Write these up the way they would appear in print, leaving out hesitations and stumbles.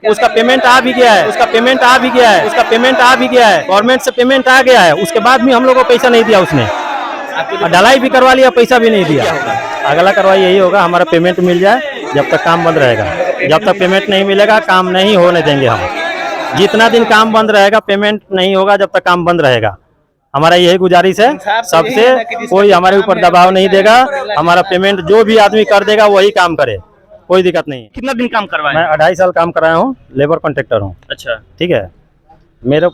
उसका पेमेंट आ भी गया है, उसका पेमेंट आ भी गया है, उसका पेमेंट आ भी गया है, गवर्नमेंट से पेमेंट आ गया है। उसके बाद भी हम लोग को पैसा नहीं दिया उसने, ढलाई भी करवा लिया, पैसा भी नहीं दिया। अगला कार्रवाई यही होगा, हमारा पेमेंट मिल जाए, जब तक काम बंद रहेगा। जब तक पेमेंट नहीं मिलेगा काम नहीं होने देंगे हम। जितना दिन काम बंद रहेगा पेमेंट नहीं होगा, जब तक काम बंद रहेगा। हमारा यही गुजारिश है सबसे, कोई हमारे ऊपर दबाव नहीं देगा, हमारा पेमेंट जो भी आदमी कर देगा वही काम करे, कोई दिक्कत नहीं। कितना दिन काम करवाए? मैं 2.5 साल काम कराया हूँ, लेबर कॉन्ट्रैक्टर हूँ। अच्छा, ठीक है। मेरे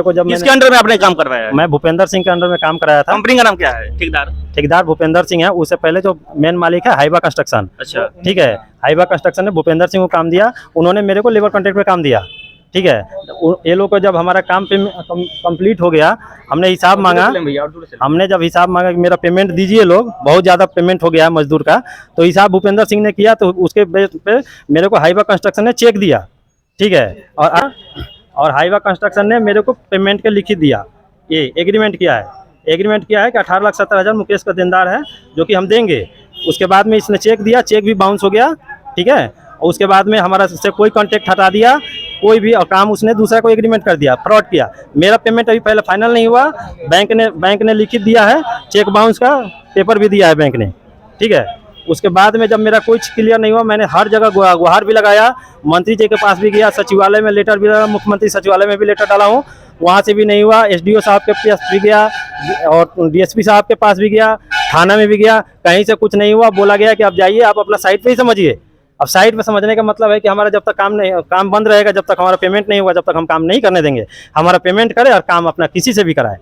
को जब किसके अंडर में आपने काम करवाया है? मैं भूपेंद्र सिंह के अंडर में काम कराया था। कंपनी का नाम क्या है? ठेकेदार भूपेंद्र सिंह है। उससे पहले जो मेन मालिक है हाइबा कंस्ट्रक्शन। अच्छा, ठीक है। हाइबा कंस्ट्रक्शन ने भूपेंद्र सिंह को काम दिया, उन्होंने मेरे को लेबर कॉन्ट्रैक्ट पे काम दिया। ठीक है। ये लोग को जब हमारा काम कंप्लीट हो गया, हमने हिसाब मांगा, हमने जब हिसाब मांगा कि मेरा पेमेंट दीजिए, लोग बहुत ज़्यादा पेमेंट हो गया है मजदूर का, तो हिसाब भूपेंद्र सिंह ने किया, तो उसके बेस पे मेरे को हाइबा कंस्ट्रक्शन ने चेक दिया। ठीक है। और हाइबा कंस्ट्रक्शन ने मेरे को पेमेंट के लिखित दिया, ये एग्रीमेंट किया है। एग्रीमेंट किया है कि 18,70,000 मुकेश का देनदार है, जो कि हम देंगे। उसके बाद में इसने चेक दिया, चेक भी बाउंस हो गया। ठीक है। और उसके बाद में हमारा से कोई कॉन्ट्रैक्ट हटा दिया, कोई भी काम उसने दूसरा को एग्रीमेंट कर दिया, फ्रॉड किया। मेरा पेमेंट अभी पहले फाइनल नहीं हुआ, बैंक ने लिखित दिया है, चेक बाउंस का पेपर भी दिया है बैंक ने। ठीक है। उसके बाद में जब मेरा कुछ क्लियर नहीं हुआ, मैंने हर जगह गुहार भी लगाया, मंत्री जी के पास भी गया, सचिवालय में लेटर भी डाला, मुख्यमंत्री सचिवालय में भी लेटर डाला हूँ, वहाँ से भी नहीं हुआ। एसडीओ साहब के पास भी गया और डीएसपी साहब के पास भी गया, थाना में भी गया, कहीं से कुछ नहीं हुआ। बोला गया कि आप जाइए, आप अपना साइट पे ही समझिए। अब साइट पे समझने का मतलब है कि हमारा जब तक काम बंद रहेगा, जब तक हमारा पेमेंट नहीं हुआ, जब तक हम काम नहीं करने देंगे। हमारा पेमेंट करे और काम अपना किसी से भी कराए।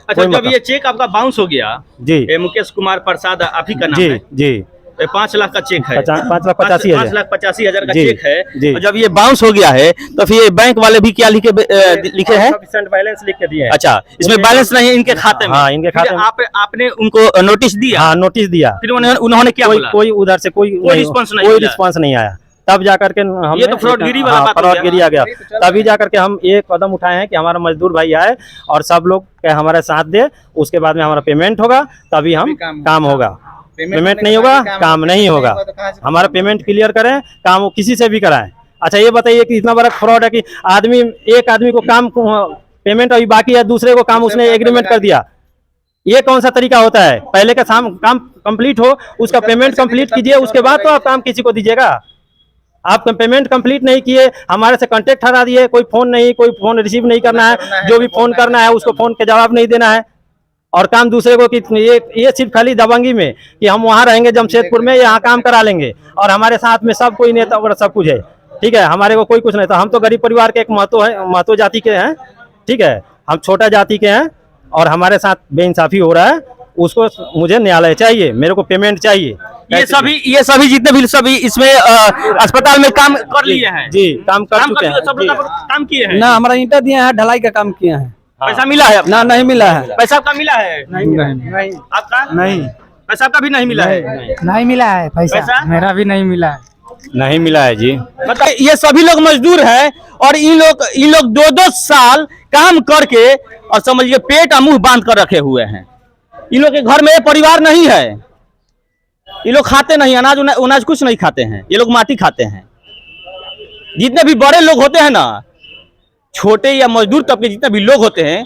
अच्छा, जब ये चेक आपका बाउंस हो गया जी, मुकेश कुमार प्रसाद आप ही का नाम जी है जी 5 लाख का चेक है, 5,85,000 का चेक है जी। और जब ये बाउंस हो गया है तो फिर बैंक वाले भी क्या लिखे हैं? बैलेंस लिख के दिए। अच्छा, इसमें बैलेंस नहीं है इनके खाते में? हाँ, इनके खाते में। आपने उनको नोटिस दिया? हाँ, नोटिस दिया। फिर उन्होंने क्या बोला? कोई उधर से कोई रिस्पॉन्स नहीं आया। तब जाकर के हम, ये तो फ्रॉडगिरी वाला बात हो गया। फ्रॉडगिरी आ गया। तभी जाकर के हम एक कदम उठाए हैं कि हमारा मजदूर भाई आए और सब लोग हमारे साथ दे, उसके बाद में हमारा पेमेंट होगा, तभी हम काम होगा। पेमेंट नहीं होगा काम नहीं होगा। हमारा पेमेंट क्लियर करें, काम वो किसी से भी कराएं। अच्छा, ये बताइए कि इतना बड़ा फ्रॉड है कि एक आदमी को काम पेमेंट अभी बाकी है, दूसरे को काम उसने एग्रीमेंट कर दिया। ये कौन सा तरीका होता है? पहले का काम कंप्लीट हो, उसका पेमेंट कंप्लीट कीजिए, उसके बाद तो आप काम किसी को दीजिएगा। आप पेमेंट कंप्लीट नहीं किए, हमारे से कांटेक्ट हटा दिए, कोई फोन नहीं, कोई फोन रिसीव नहीं करना है, जो भी फोन करना है उसको फोन के जवाब नहीं देना है, और काम दूसरे को कि ये सिर्फ खाली दबंगी में कि हम वहाँ रहेंगे जमशेदपुर में, यहाँ काम करा लेंगे, और हमारे साथ में सब कोई नेता वगैरह सब कुछ है। ठीक है। हमारे को कोई कुछ नहीं था, हम तो गरीब परिवार के एक महतो जाति के हैं। ठीक है। हम छोटा जाति के हैं और हमारे साथ बेइंसाफी हो रहा है, उसको मुझे न्यायालय चाहिए, मेरे को पेमेंट चाहिए। ये सभी जितने भी सभी इसमें अस्पताल में काम कर लिए हैं? जी, काम कर चुके हैं। काम किए हैं ना, हमारा ईंटा दिए हैं, ढलाई का काम किए हैं। पैसा मिला है? ना, नहीं मिला है। पैसा आपका मिला है? नहीं। आपका नहीं, पैसा आपका भी नहीं मिला है? नहीं मिला है पैसा, मेरा भी नहीं मिला है। नहीं मिला है जी। मतलब ये सभी लोग मजदूर हैं और इन लोग 2-2 साल काम करके और समझिए पेट और मुंह बांध कर रखे हुए हैं। इन लोग के घर में परिवार नहीं है, ये लोग खाते नहीं, अनाज कुछ नहीं खाते हैं, ये लोग माटी खाते हैं। जितने भी बड़े लोग होते हैं ना, छोटे या मजदूर तबके जितने भी लोग होते हैं,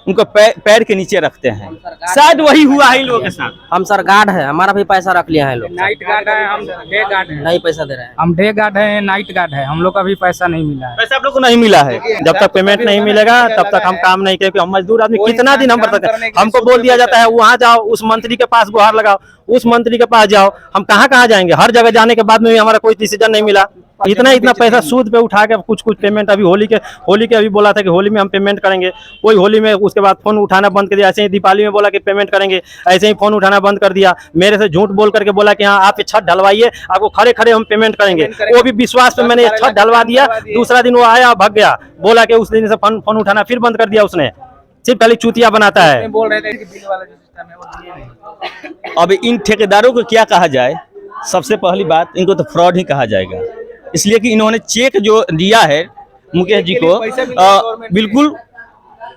उनको पैर के नीचे रखते हैं। शायद वही हुआ है इन लोगों के साथ। हम सर गार्ड है, हमारा भी पैसा रख लिया है लोग। नाइट गार्ड है, हम डे गार्ड है। नहीं पैसा दे रहे हैं। हम डे गार्ड है, नाइट गार्ड है, हम लोग का भी पैसा नहीं मिला है। पैसा आप लोग को नहीं मिला है? जब तक पेमेंट नहीं मिलेगा तब तक हम काम नहीं करेंगे। हम मजदूर आदमी कितना दिन हम कर सकते हैं? हमको बोल दिया जाता है वहाँ जाओ, उस मंत्री के पास गुहार लगाओ, उस मंत्री के पास जाओ। हम कहाँ जाएंगे? हर जगह जाने के बाद में भी हमारा कोई डिसीजन नहीं मिला। इतना पैसा सूद पे उठा के कुछ पेमेंट अभी होली के अभी बोला था कि होली में हम पेमेंट करेंगे, कोई होली में उसके बाद फोन उठाना बंद कर दिया। ऐसे ही दीपावली में बोला कि पेमेंट करेंगे, ऐसे ही फोन उठाना बंद कर दिया। मेरे से झूठ बोल करके बोला कि हाँ आप ये छत ढलवाइए, आपको खड़े खड़े हम पेमेंट करेंगे। वो भी विश्वास पे मैंने छत ढलवा दिया। दूसरा दिन वो आया भाग गया, बोला कि उस दिन से फोन उठाना फिर बंद कर दिया उसने। सिर्फ खाली चूतिया बनाता है। बोल रहे थे कि बिल वाला जो सिस्टम है वो दिए नहीं। अब इन ठेकेदारों को क्या कहा जाए? सबसे पहली बात, इनको तो फ्रॉड ही कहा जाएगा, इसलिए कि इन्होंने चेक जो दिया है मुकेश जी को बिल्कुल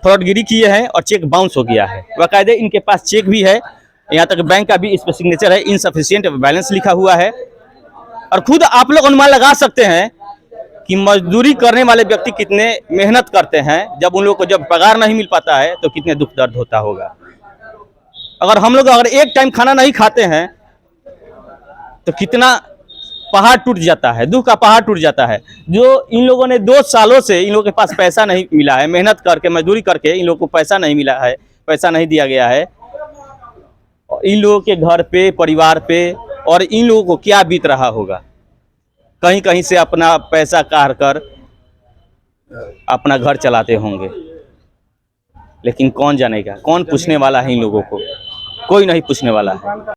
फ्रॉडगिरी किए हैं और चेक बाउंस हो गया है। बाकायदे इनके पास चेक भी है, यहाँ तक बैंक का भी इस पर सिग्नेचर है, इनसफिशिएंट बैलेंस लिखा हुआ है। और खुद आप लोग अनुमान लगा सकते हैं कि मजदूरी करने वाले व्यक्ति कितने मेहनत करते हैं, जब उन लोगों को जब पगार नहीं मिल पाता है तो कितने दुख दर्द होता होगा। अगर हम लोग अगर एक टाइम खाना नहीं खाते हैं तो कितना पहाड़ टूट जाता है, दुख का पहाड़ टूट जाता है। जो इन लोगों ने 2 सालों से इन लोगों के पास पैसा नहीं मिला है, मेहनत करके मजदूरी करके इन लोगों को पैसा नहीं मिला है, पैसा नहीं दिया गया है, इन लोगों के घर पे, परिवार पे, और इन लोगों को क्या बीत रहा होगा। कहीं कहीं से अपना पैसा काढ़ कर अपना घर चलाते होंगे, लेकिन कौन जानेगा, कौन पूछने वाला है इन लोगों को, कोई नहीं पूछने वाला है।